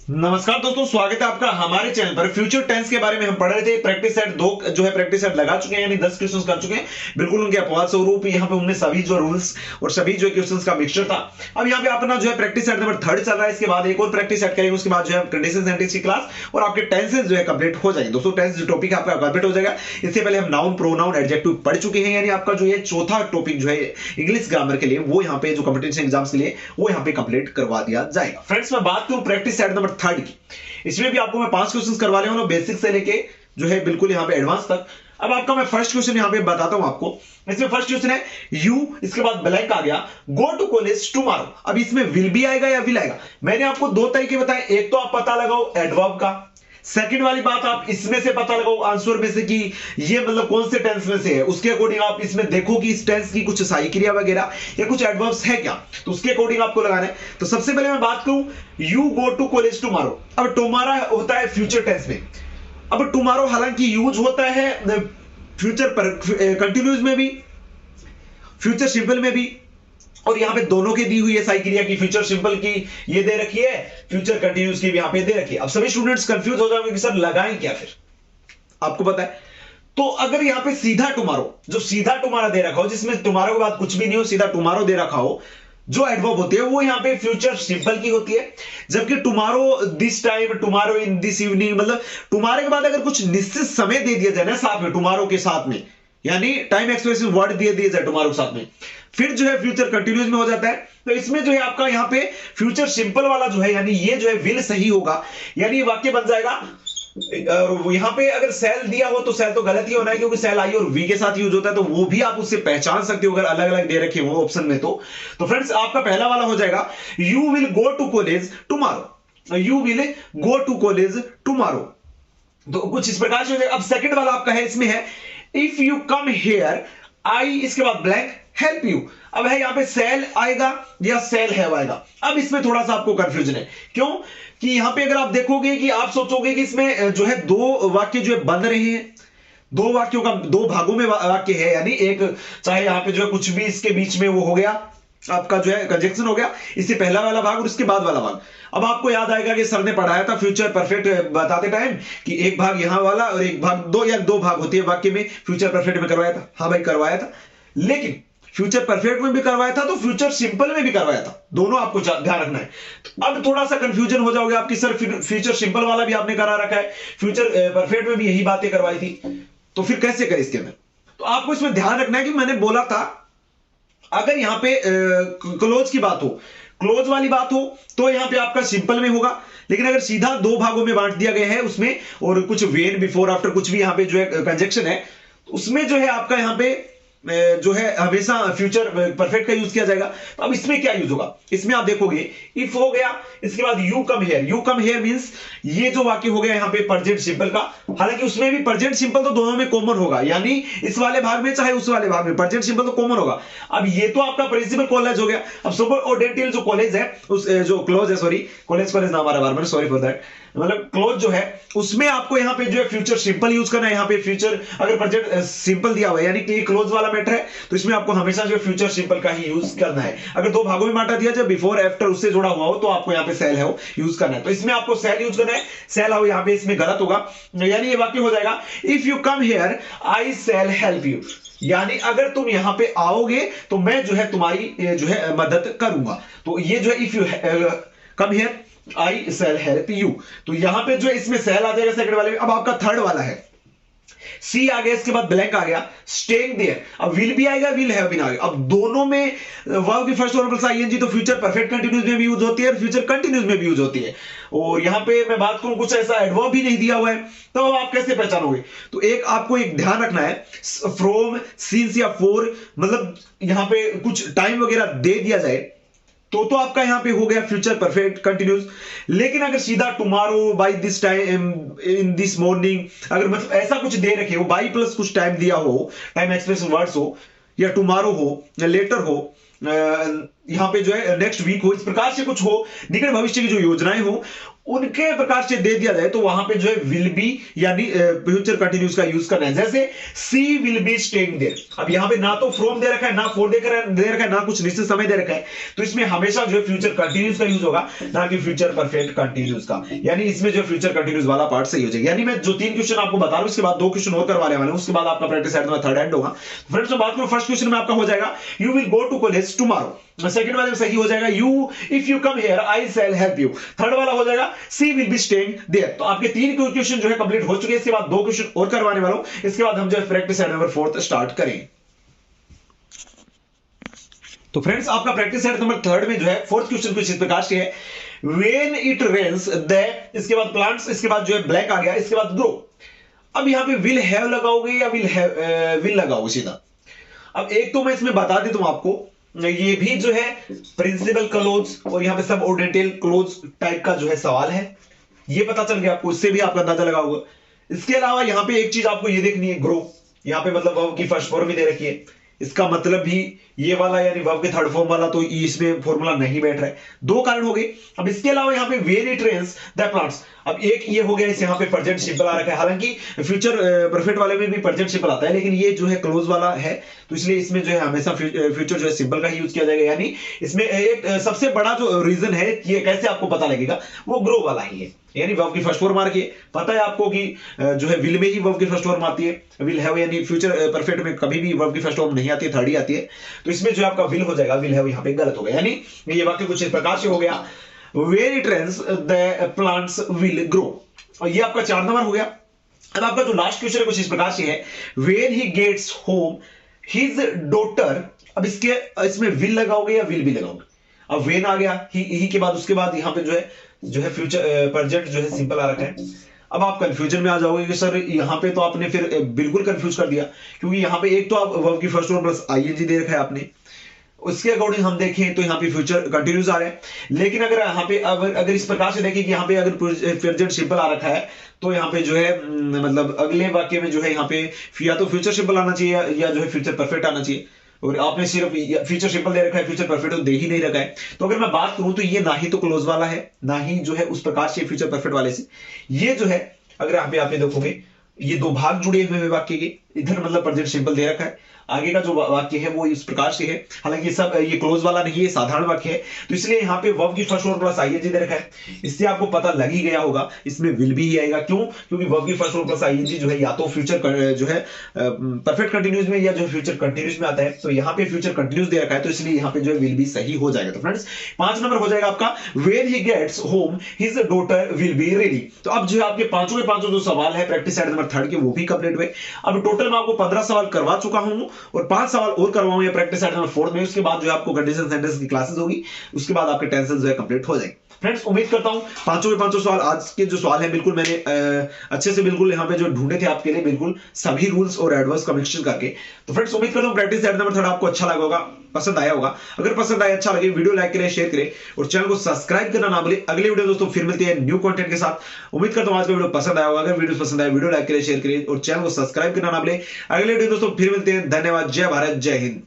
नमस्कार दोस्तों, स्वागत है आपका हमारे चैनल पर। फ्यूचर टेंस के बारे में हम पढ़ रहे थे। प्रैक्टिस सेट 2 जो है प्रैक्टिस सेट लगा चुके हैं, यानी 10 क्वेश्चंस कर चुके हैं, बिल्कुल उनके अपवाद स्वरूप। यहाँ पे हमने सभी जो रूल्स और सभी जो क्वेश्चंस का मिक्सचर था। अब यहाँ पे अपना जो है प्रैक्टिस सेट नंबर 3 चल रहा है। इसके बाद एक और प्रैक्टिस सेट करेंगे, उसके बाद जो है कंडीशन सेंटेंस की क्लास और आपके टेंसेस जो है कंप्लीट हो जाएंगे। दोस्तों टेंस जो टॉपिक आपका कंप्लीट हो जाएगा। इससे पहले हम नाउन, प्रोनाउन, एडजेक्टिव पढ़ चुके हैं, यानी आपका जो ये चौथा टॉपिक जो है इंग्लिश ग्रामर के लिए, वो यहाँ पे जो कॉम्पिटिशन एग्जाम्स के लिए वो यहाँ पे कंप्लीट करवा दिया जाएगा। फ्रेंड्स, मैं बात करूं प्रैक्टिस सेट नंबर 3 की, इसमें भी आपको मैं 5 क्वेश्चंस करवा रहा हूं, बेसिक से लेके जो है बिल्कुल यहां पे एडवांस तक। अब आपका मैं फर्स्ट क्वेश्चन यहां पे बताता हूं आपको। इसमें फर्स्ट क्वेश्चन है यू, इसके बाद ब्लैंक आ गया, गो टू कॉलेज टुमारो। अब इसमें विल भी आएगा या विल आएगा। मैंने आपको दो तरीके बताए, एक तो आप पता लगाओ एडवर्ब का, सेकंड वाली बात आप इसमें से पता लगाओ आंसर में से कि ये मतलब कौन से टेंस में से है। उसके अकॉर्डिंग आप इसमें देखो कि इस टेंस की कुछ सहायक क्रिया वगैरह या कुछ एडवर्ब्स है क्या, तो उसके अकॉर्डिंग आपको लगाना है। तो सबसे पहले मैं बात करूं you go to college tomorrow. अब टुमारो होता है फ्यूचर टेंस में। अब टुमारो हालांकि यूज होता है फ्यूचर पर कंटिन्यूज में भी, फ्यूचर सिंपल में भी, और यहां पे दोनों के दी हुई है सहायक क्रिया की। फ्यूचर सिंपल की ये दे रखी है, फ्यूचर कंटिन्यूस की भी यहां पे दे रखी है। अब सभी स्टूडेंट्स कंफ्यूज हो जाएंगे कि सर लगाएं क्या, फिर आपको पता है। तो अगर यहां पे सीधा टुमारो, जो सीधा टुमारो दे रखा हो, जिसमें टुमारो के बाद कुछ भी नहीं हो, सीधा टुमारो दे रखा हो, जो एडवर्ब होती है वो यहां पे फ्यूचर सिंपल की होती है। जबकि tomorrow this time, tomorrow in this evening, मतलब टुमारो के बाद अगर कुछ निश्चित समय दे दिया जाए ना साथ में, टुमारो के साथ में, यानी टाइम एक्सप्रेसिव वर्ड दे दिए जाए टुमारो के साथ में, फिर जो है फ्यूचर कंटिन्यूस में हो जाता है। तो इसमें जो है आपका यहां पे फ्यूचर सिंपल वाला जो है, यानी ये जो है विल सही होगा, यानी ये वाक्य बन जाएगा। और यहां पे अगर सेल दिया हो तो सेल तो गलत ही होना है, क्योंकि सेल आई और वी के साथ यूज होता है, तो वो भी आप उससे पहचान सकते हो अगर अलग अलग दे रखे हो ऑप्शन में। तो फ्रेंड्स, आपका पहला वाला हो जाएगा you will go to college tomorrow. You will go to college tomorrow, तो कुछ इस प्रकार से हो जाएगा। अब सेकंड वाला आपका है, इसमें है इफ यू कम हियर आई, इसके बाद ब्लैंक हेल्प यू। अब है यहां पे सेल आएगा या सेल हैव आएगा। अब इसमें थोड़ा सा आपको कंफ्यूजन है, क्यों कि यहां पे अगर आप देखोगे कि आप सोचोगे कि इसमें जो है दो वाक्य जो है बन रहे हैं, दो वाक्यों का दो भागों में वाक्य है, यानी एक चाहे यहां पे जो है कुछ भी इसके बीच में वो हो गया, आपका जो है कंजक्शन हो गया, इससे पहला वाला भाग और इसके बाद वाला भाग। अब आपको याद आएगा कि सर ने पढ़ाया था फ्यूचर परफेक्ट बताते टाइम कि एक भाग यहां वाला और एक भाग, दो भाग होती है वाक्य में, फ्यूचर परफेक्ट में करवाया था। हाँ भाई करवाया था, लेकिन फ्यूचर परफेक्ट में भी करवाया था तो फ्यूचर सिंपल में भी करवाया था, दोनों आपको ध्यान रखना है। तो अब थोड़ा सा कंफ्यूजन हो जाओगे आपकी, सर फ्यूचर सिंपल वाला भी आपने करा रखा है, फ्यूचर परफेक्ट में भी यही बातें करवाई थी, तो फिर कैसे करें इसके अंदर। तो आपको इसमें ध्यान रखना है कि मैंने बोला था अगर यहां पे क्लोज की बात हो, क्लोज वाली बात हो, तो यहां पे आपका सिंपल में होगा। लेकिन अगर सीधा दो भागों में बांट दिया गया है उसमें, और कुछ वेन बिफोर आफ्टर कुछ भी यहां पे जो है कंजक्शन है, तो उसमें जो है आपका यहां पे जो है हमेशा फ्यूचर परफेक्ट का यूज किया जाएगा। तो अब इसमें क्या यूज होगा, इसमें आप देखोगे इफ हो गया, इसके बाद you come here. You come here means ये जो वाक्य हो गया यहाँ पे प्रेजेंट सिंपल का, हालांकि उसमें भी प्रेजेंट सिंपल तो दोनों में कॉमन होगा, यानी इस वाले भाग में चाहे उस वाले भाग में प्रेजेंट सिंपल तो कॉमन होगा। अब ये तो आपका प्रिंसिपल कॉलेज हो गया। अब सुपर ओडेंटियल जो कॉलेज है, उस जो क्लोज है, सॉरी कॉलेज नाम आ रहा है बार बार, सॉरी फॉर दैट, मतलब क्लोज जो है उसमें आपको यहां पे जो है फ्यूचर सिंपल यूज करना है। यहां पे फ्यूचर अगर प्रेजेंट सिंपल दिया हुआ है, यानी कि क्लोज वाला मैटर है, तो इसमें आपको हमेशा जो फ्यूचर सिंपल का ही यूज करना है। अगर दो भागों में बांटा दिया जाए, बिफोर आफ्टर उससे जुड़ा हुआ हो, तो आपको यहां पे सेल है यूज करना है। तो इसमें आपको सेल यूज करना है, सेल हो यहां पे इसमें गलत होगा, यानी ये वाक्य हो जाएगा if you come here I shall help you, यानी अगर तुम यहां पे आओगे तो मैं जो है तुम्हारी जो है मदद करूंगा। तो ये जो है if you come here I shall help you, तो यहां पे जो इसमें सेल आ जाएगा सेकंड वाले में। अब आपका थर्ड वाला है सी आ गया, इसके बाद ब्लैंक आ गया, स्टेइंग देयर। अब विल भी आएगा, विल हैव बीन आएगा। अब दोनों में वर्ब की फर्स्ट ऑर्डर प्लस आईएनजी तो फ्यूचर परफेक्ट कंटीन्यूअस में भी यूज होती है और फ्यूचर कंटीन्यूअस में भी यूज होती है। और यहां पे मैं बात करूं कुछ ऐसा एडवर्ब भी नहीं दिया हुआ है, तो आप कैसे पहचानोगे। तो एक आपको एक ध्यान रखना है, फ्रॉम, सिंस या फॉर, मतलब यहां पे कुछ टाइम वगैरह दे दिया जाए तो आपका यहां पे हो गया फ्यूचर परफेक्ट कंटिन्यूस। लेकिन अगर सीधा tomorrow, by this time, in this morning, अगर मतलब ऐसा कुछ दे रखे हो, बाय प्लस कुछ टाइम दिया हो, टाइम एक्सप्रेशन वर्ड्स हो, या टुमारो हो, या लेटर हो, यहां पे जो है नेक्स्ट वीक हो, इस प्रकार से कुछ हो, निकट भविष्य की जो योजनाएं हो, उनके प्रकार से दे दिया जाए तो वहां पे जो है विल बी यानी फ्यूचर कंटिन्यूस का यूज करना है। जैसे सी विल बी स्टेइंग देयर, अब यहां पे ना तो फ्रॉम दे रखा है, ना फॉर दे रखा है, ना कुछ निश्चित समय दे रखा है, तो इसमें हमेशा जो है फ्यूचर कंटिन्यूस का यूज होगा, ना कि फ्यूचर परफेक्ट कंटिन्यूस का। यानी इसमें जो फ्यूचर कंटिन्यूस वाला पार्ट सही हो जाएगा। यानी मैं जो 3 क्वेश्चन आपको बता रहा हूं, इसके बाद 2 क्वेश्चन और करवाने वाले हैं, उसके बाद आपका प्रैक्टिस सेट में थर्ड एंड होगा। फ्रेंड्स मैं बात करूं फर्स्ट क्वेश्चन में आपका हो जाएगा you will go to college tomorrow, second वाले में सही हो जाएगा you if you come here I shall help you, third वाला हो जाएगा she will be staying there. तो आपके 3 क्वेश्चन जो है कंप्लीट हो चुके हैं, इसके बाद 2 क्वेश्चन और करवाने वाला हूं, इसके बाद हम जो है प्रैक्टिस सेट नंबर 4 स्टार्ट करेंगे। तो फ्रेंड्स आपका प्रैक्टिस सेट नंबर 3 में जो है फोर्थ क्वेश्चन कुछ इस प्रकार से है व्हेन इट रेन्स द, इसके बाद प्लांट्स, इसके बाद जो है ब्लैक आ गया, इसके बाद ग्रो। अब यहां पे विल हैव लगाओगे या विल लगाओगे सीधा। अब एक तो मैं इसमें बता देता हूं आपको, ये भी जो है प्रिंसिपल क्लोज और यहां पे सब ऑर्डिनल क्लोज टाइप का जो है सवाल है, ये पता चल गया आपको, इससे भी आपका अंदाजा लगा होगा। इसके अलावा यहां पे एक चीज आपको ये देखनी है, ग्रो, यहां पे मतलब वर्ब की फर्स्ट फॉर्म भी दे रखी है, इसका मतलब भी ये वाला यानी वर्ब के थर्ड फॉर्म वाला तो इसमें फॉर्मूला नहीं बैठ रहा है। 2 कारण हो गए। अब इसके अलावा यहां पे when it rains the plants, अब एक ये हो गया, इस यहां पे प्रेजेंट सिंपल आ रखा है, हालांकि फ्यूचर परफेक्ट वाले में भी प्रेजेंट सिंपल आता है, लेकिन ये जो है क्लोज वाला है तो इसलिए इसमें जो है हमेशा फ्यूचर जो है सिंपल का ही यूज किया जाएगा। यानी इसमें एक सबसे बड़ा जो रीजन है ये कैसे आपको पता लगेगा, वो ग्रो वाला ही है, यानी वर्ब की फर्स्ट फॉर्म आ रखी है। पता है आपको कि जो है विल में ही वर्ब की फर्स्ट फॉर्म आती है, विल हैव यानी फ्यूचर परफेक्ट में कभी भी वर्ब की फर्स्ट फॉर्म नहीं आती है, थर्ड ही आती है, तो इसमें जो आपका विल हो जाएगा, विल हैव यहां पे गलत हो गया, यानी ये वाक्य कुछ इस प्रकार से हो गया where it rains the plants will grow, और ये आपका 4 नंबर हो गया। अब आपका जो लास्ट क्वेश्चन है कुछ इस प्रकार से है when he gets home his daughter, अब इसमें विल लगाओगे या विल भी लगाओगे। अब वेन आ गया, ही के बाद उसके बाद यहां पे जो है फ्यूचर प्रेजेंट जो है सिंपल आ रखा है। अब आप कंफ्यूजन में आ जाओगे कि सर यहां पे तो आपने फिर बिल्कुल कंफ्यूज कर दिया, क्योंकि यहां पे एक तो आप वर्ब की फर्स्ट फॉर्म प्लस आईएनजी दे रखा है आपने, उसके अकॉर्डिंग हम देखें तो यहाँ पे फ्यूचर कंटिन्यूस आ रहा है। लेकिन अगर यहाँ पे अगर इस प्रकार से देखें कि यहाँ पे अगर प्रेजेंट सिंपल आ रखा है तो यहाँ पे जो है मतलब अगले वाक्य में जो है यहाँ पे या तो फ्यूचर सिंपल आना चाहिए या जो है फ्यूचर परफेक्ट आना चाहिए, और आपने सिर्फ फ्यूचर सिंपल दे रखा है, फ्यूचर परफेक्ट तो दे ही नहीं रखा है। तो अगर मैं बात करूं तो ये ना ही तो क्लोज वाला है, ना ही जो है उस प्रकार से फ्यूचर परफेक्ट वाले से। ये जो है अगर यहाँ पे आप देखोगे ये 2 भाग जुड़े हुए हैं वाक्य के, इधर मतलब प्रेजेंट सिंपल दे रखा है, आगे का जो वाक्य है वो इस प्रकार से है, हालांकि सब ये क्लोज वाला नहीं है, साधारण वाक्य है, तो इसलिए यहाँ पे वर्ब की फर्स्ट फॉर्म प्लस आईएनजी दे रखा है। इससे आपको पता लग ही गया होगा इसमें विल भी ही आएगा, क्यों, क्योंकि वर्ब की फर्स्ट फॉर्म प्लस आईएनजी जो है या तो फ्यूचर जो है परफेक्ट कंटिन्यूस में या जो फ्यूचर कंटिन्यूस में आता है, तो यहाँ पे फ्यूचर कंटिन्यूस दे रखा है, तो इसलिए यहाँ पे जो है विल भी सही हो जाएगा। तो फ्रेंड्स 5 नंबर हो जाएगा आपका when he gets home his daughter will be ready. तो अब जो है आपके पांचों के पांचों जो सवाल है प्रैक्टिस सेट नंबर 3 के वो भी कंप्लीट हुए। अब टोटल मैं आपको 15 सवाल करवा चुका हूं और 5 सवाल और करवाऊंगा प्रैक्टिस सेट नंबर 4 में, उसके बाद जो है आपको कंडीशन सेंटेंस की क्लासेस होगी, उसके बाद आपके टेंशन जो है कंप्लीट हो जाएंगे। फ्रेंड्स उम्मीद करता हूं पांचों के पांचों सवाल आज के जो सवाल है बिल्कुल मैंने अच्छे से बिल्कुल यहां पे जो ढूंढे थे आपके लिए बिल्कुल सभी रूल्स और एडवर्स का मिक्सचर करके। तो फ्रेंड्स उम्मीद करता हूं प्रैक्टिस सेट नंबर 3 आपको अच्छा लगा होगा, पसंद आया होगा। अगर पसंद आया अच्छा लगे वीडियो लाइक करें, शेयर करें और चैनल को सब्सक्राइब करना ना भूलें। अगले वीडियो दोस्तों फिर मिलते हैं न्यू कंटेंट के साथ। उम्मीद करता हूं आज का वीडियो पसंद आया होगा। अगर वीडियो पसंद आया वीडियो लाइक करें, शेयर करें और चैनल को सब्सक्राइब करना ना भूलें। अगले वीडियो दोस्तों फिर मिलते हैं। धन्यवाद। जय भारत, जय हिंद।